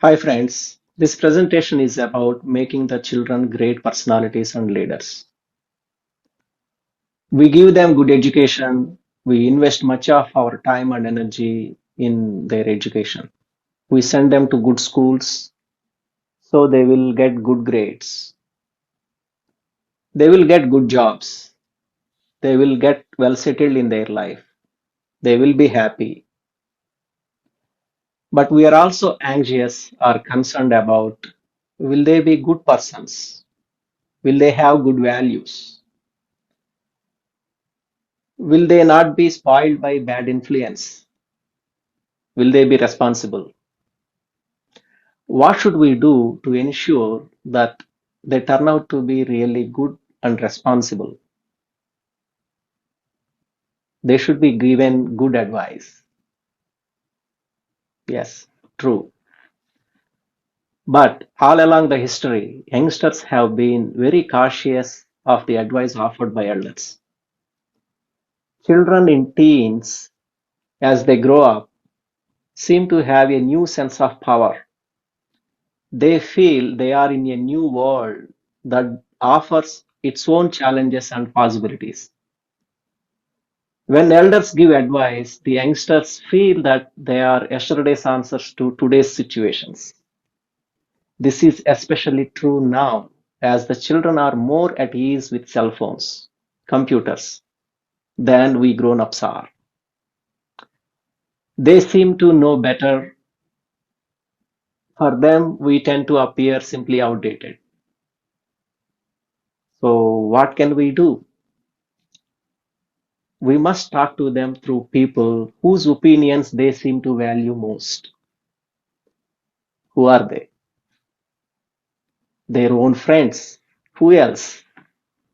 Hi friends, this presentation is about making the children great personalities and leaders. We give them good education, we invest much of our time and energy in their education. We send them to good schools so they will get good grades. They will get good jobs. They will get well settled in their life. They will be happy. But we are also anxious or concerned about, will they be good persons? Will they have good values? Will they not be spoiled by bad influence? Will they be responsible? What should we do to ensure that they turn out to be really good and responsible? They should be given good advice. Yes, true. But all along the history, youngsters have been very cautious of the advice offered by elders. Children in teens, as they grow up, seem to have a new sense of power. They feel they are in a new world that offers its own challenges and possibilities. When elders give advice, the youngsters feel that they are yesterday's answers to today's situations. This is especially true now, as the children are more at ease with cell phones, computers, than we grown ups are. They seem to know better. For them, we tend to appear simply outdated. So, what can we do? We must talk to them through people whose opinions they seem to value most. Who are they? Their own friends. Who else?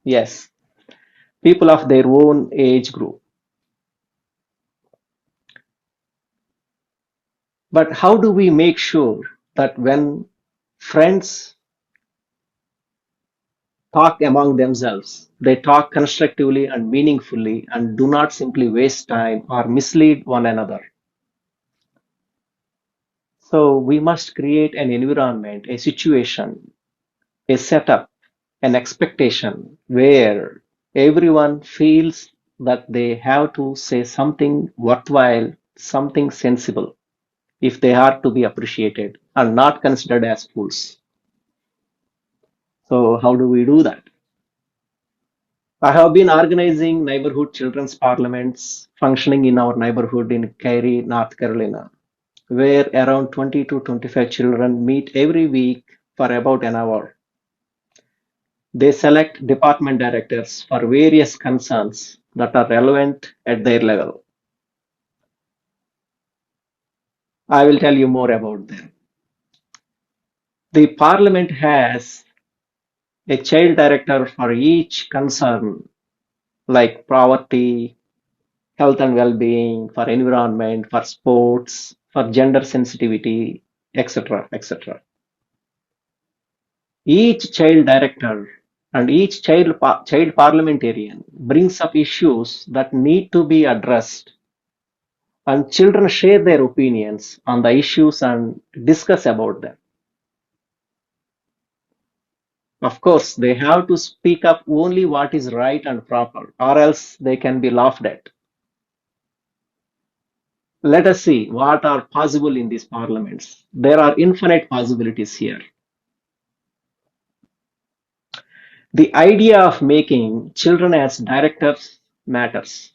Yes, people of their own age group. But how do we make sure that when friends talk among themselves, they talk constructively and meaningfully and do not simply waste time or mislead one another? So we must create an environment, a situation, a setup, an expectation where everyone feels that they have to say something worthwhile, something sensible, if they are to be appreciated and not considered as fools. So, how do we do that? I have been organizing neighborhood children's parliaments functioning in our neighborhood in Cary, North Carolina, where around 20 to 25 children meet every week for about an hour. They select department directors for various concerns that are relevant at their level. I will tell you more about them. The parliament has a child director for each concern, like poverty, health and well-being, for environment, for sports, for gender sensitivity, etc., etc. Each child director and each child parliamentarian brings up issues that need to be addressed, and children share their opinions on the issues and discuss about them. Of course, they have to speak up only what is right and proper, or else they can be laughed at. Let us see what are possible in these parliaments. There are infinite possibilities here. The idea of making children as directors matters.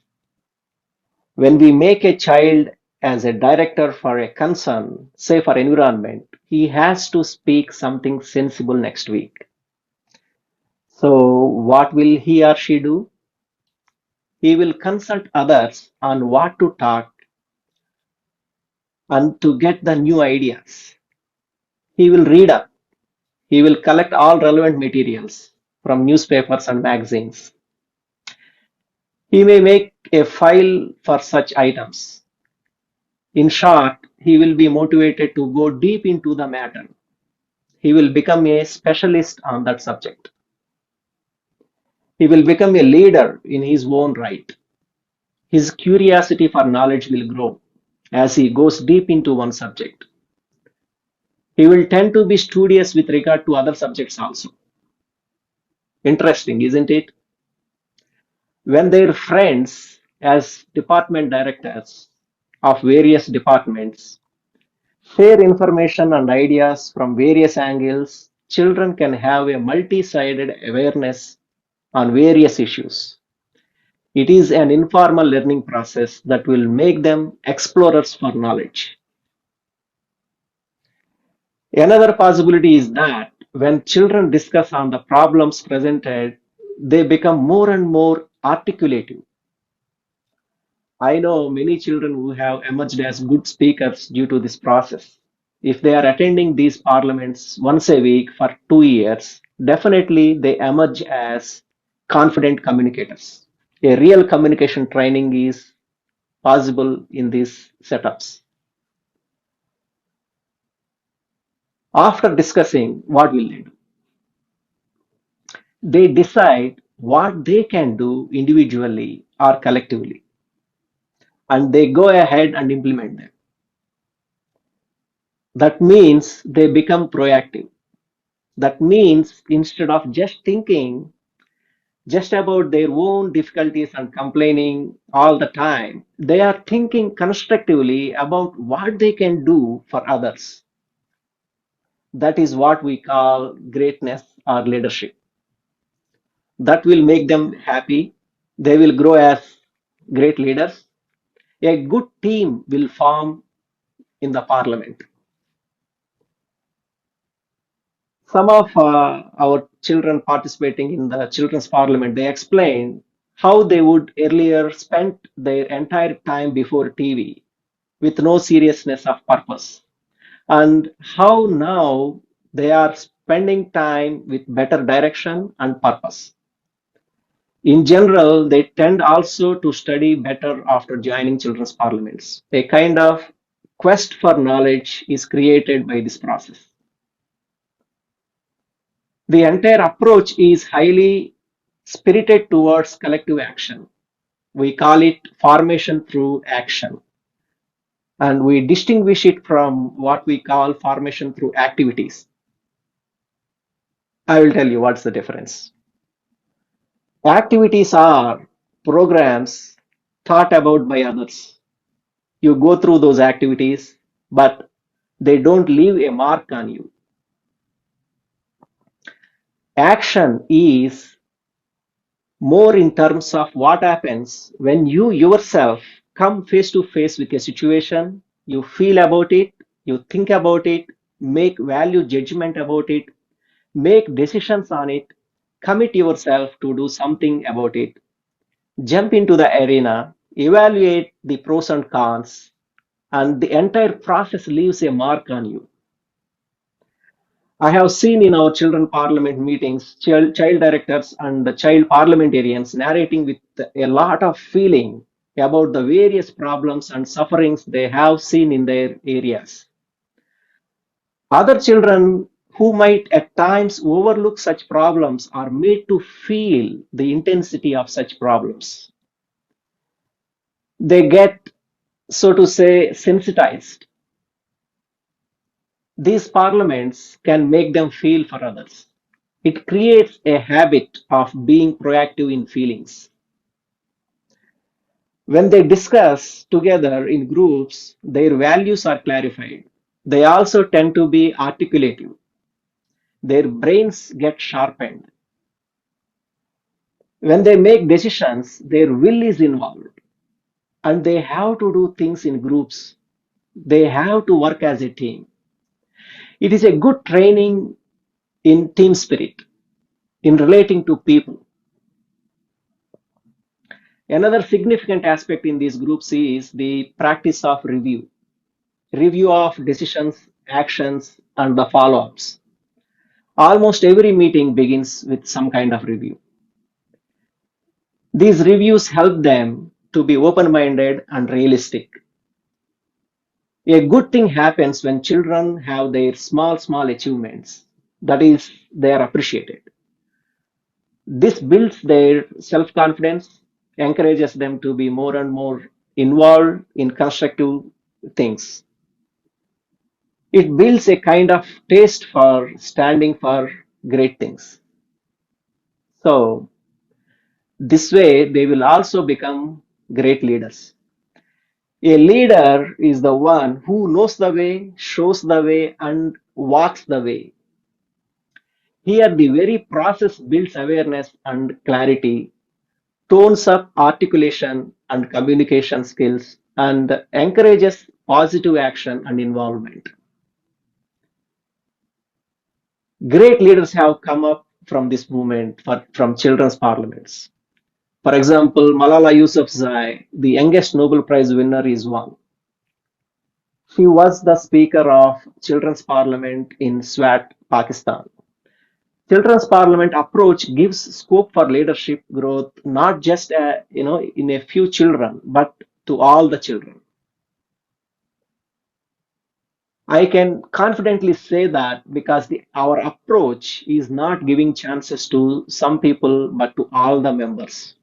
When we make a child as a director for a concern, say for environment, he has to speak something sensible next week. So, what will he or she do? He will consult others on what to talk and to get the new ideas. He will read up. He will collect all relevant materials from newspapers and magazines. He may make a file for such items. In short, he will be motivated to go deep into the matter. He will become a specialist on that subject. He will become a leader in his own right. His curiosity for knowledge will grow as he goes deep into one subject. He will tend to be studious with regard to other subjects also. Interesting, isn't it? When their friends, as department directors of various departments, share information and ideas from various angles, children can have a multi sided awareness on various issues. It is an informal learning process that will make them explorers for knowledge. Another possibility is that when children discuss on the problems presented, they become more and more articulative. I know many children who have emerged as good speakers due to this process. If they are attending these parliaments once a week for 2 years, definitely they emerge as confident communicators. A real communication training is possible in these setups. After discussing what will they do, they decide what they can do individually or collectively, and they go ahead and implement them. That means they become proactive. That means instead of just thinking just about their own difficulties and complaining all the time, they are thinking constructively about what they can do for others. That is what we call greatness or leadership. That will make them happy. They will grow as great leaders. A good team will form in the parliament. Some of our children participating in the children's parliament, they explained how they would earlier spend their entire time before TV with no seriousness of purpose, and how now they are spending time with better direction and purpose. In general, they tend also to study better after joining children's parliaments. A kind of quest for knowledge is created by this process. The entire approach is highly spirited towards collective action. We call it formation through action, and we distinguish it from what we call formation through activities. I will tell you what's the difference. Activities are programs thought about by others. You go through those activities, but they don't leave a mark on you. Action is more in terms of what happens when you yourself come face to face with a situation, you feel about it, you think about it, make value judgment about it, make decisions on it, commit yourself to do something about it, jump into the arena, evaluate the pros and cons, and the entire process leaves a mark on you. I have seen in our children parliament meetings child directors and the child parliamentarians narrating with a lot of feeling about the various problems and sufferings they have seen in their areas. Other children who might at times overlook such problems are made to feel the intensity of such problems. They get, so to say, sensitized. These parliaments can make them feel for others. It creates a habit of being proactive in feelings. When they discuss together in groups, their values are clarified. They also tend to be articulative. Their brains get sharpened. When they make decisions, their will is involved and they have to do things in groups. They have to work as a team. It is a good training in team spirit, in relating to people. Another significant aspect in these groups is the practice of review of decisions, actions, and the follow ups. Almost every meeting begins with some kind of review. These reviews help them to be open minded and realistic. A good thing happens when children have their small achievements. That is, they are appreciated. This builds their self confidence, encourages them to be more and more involved in constructive things. It builds a kind of taste for standing for great things. So, this way, they will also become great leaders. A leader is the one who knows the way, shows the way, and walks the way. Here, the very process builds awareness and clarity, tones up articulation and communication skills, and encourages positive action and involvement. Great leaders have come up from this movement from children's parliaments. For example, Malala Yousafzai, the youngest Nobel Prize winner, is one. She was the Speaker of Children's Parliament in Swat, Pakistan. Children's Parliament approach gives scope for leadership growth, not just in a few children, but to all the children. I can confidently say that because our approach is not giving chances to some people, but to all the members.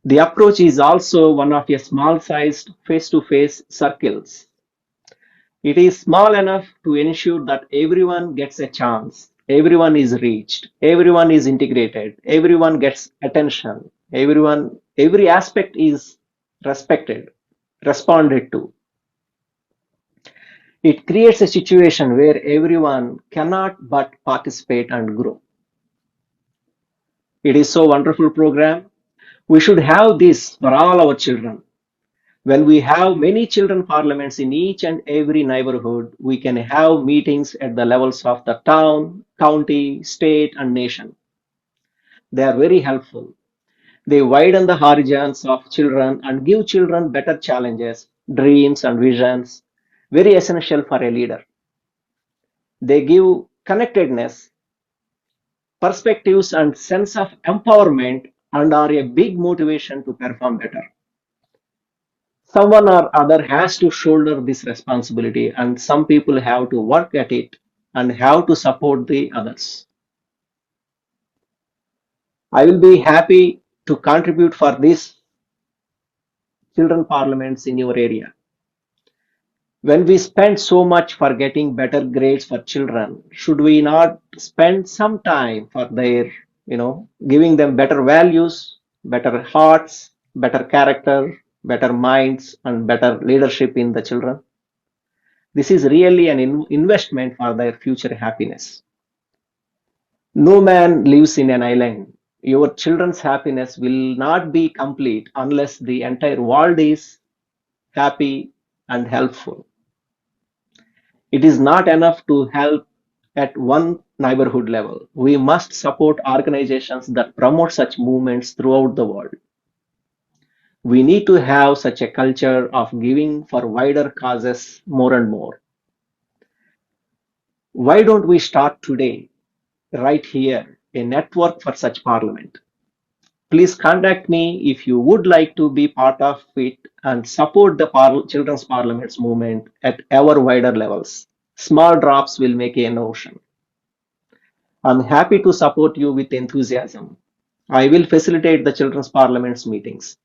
The approach is also one of a small-sized face-to-face circles. It is small enough to ensure that everyone gets a chance, everyone is reached, everyone is integrated, everyone gets attention, every aspect is respected, responded to. It creates a situation where everyone cannot but participate and grow. It is so wonderful program. We should have this for all our children. When we have many children parliaments in each and every neighborhood, we can have meetings at the levels of the town, county, state, and nation. They are very helpful. They widen the horizons of children and give children better challenges, dreams, and visions, very essential for a leader. They give connectedness, perspectives, and sense of empowerment and are a big motivation to perform better. Someone or other has to shoulder this responsibility, and some people have to work at it and have to support the others. I will be happy to contribute for these children parliaments in your area. When we spend so much for getting better grades for children, should we not spend some time for their, giving them better values, better hearts, better character, better minds, and better leadership in the children? This is really an investment for their future happiness. No man lives in an island. Your children's happiness will not be complete unless the entire world is happy and helpful. It is not enough to help at one neighborhood level. We must support organizations that promote such movements throughout the world. We need to have such a culture of giving for wider causes more and more. Why don't we start today, right here, a network for such parliament? Please contact me if you would like to be part of it and support the children's parliaments movement at ever wider levels. Small drops will make an ocean. I'm happy to support you with enthusiasm. I will facilitate the children's parliaments meetings.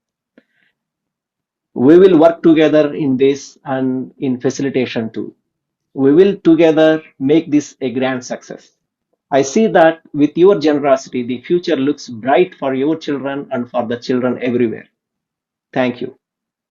We will work together in this and in facilitation too. We will together make this a grand success. I see that with your generosity, the future looks bright for your children and for the children everywhere. Thank you.